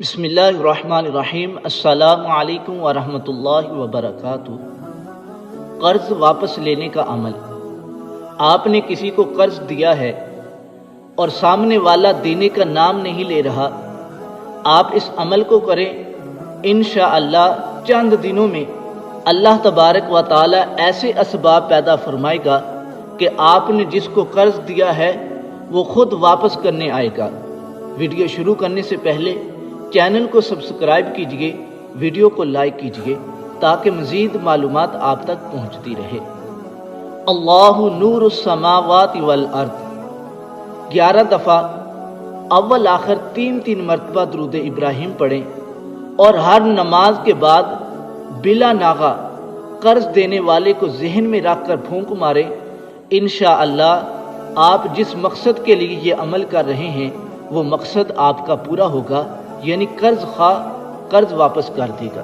بسم اللہ الرحمن الرحیم۔ السلام علیکم ورحمۃ اللہ وبرکاتہ۔ قرض واپس لینے کا عمل۔ آپ نے کسی کو قرض دیا ہے اور سامنے والا دینے کا نام نہیں لے رہا، آپ اس عمل کو کریں، انشاءاللہ چند دنوں میں اللہ تبارک و تعالی ایسے اسباب پیدا فرمائے گا کہ آپ نے جس کو قرض دیا ہے وہ خود واپس کرنے آئے گا۔ ویڈیو شروع کرنے سے پہلے چینل کو سبسکرائب کیجئے، ویڈیو کو لائک کیجئے تاکہ مزید معلومات آپ تک پہنچتی رہے۔ اللہ نور السماوات والارض 11 دفعہ اول آخر 3 مرتبہ درود ابراہیم پڑھیں اور ہر نماز کے بعد بلا ناغہ قرض دینے والے کو ذہن میں رکھ کر پھونک ماریں۔ انشاءاللہ آپ جس مقصد کے لیے یہ عمل کر رہے ہیں وہ مقصد آپ کا پورا ہوگا، یعنی قرض خواہ قرض واپس کر دے گا۔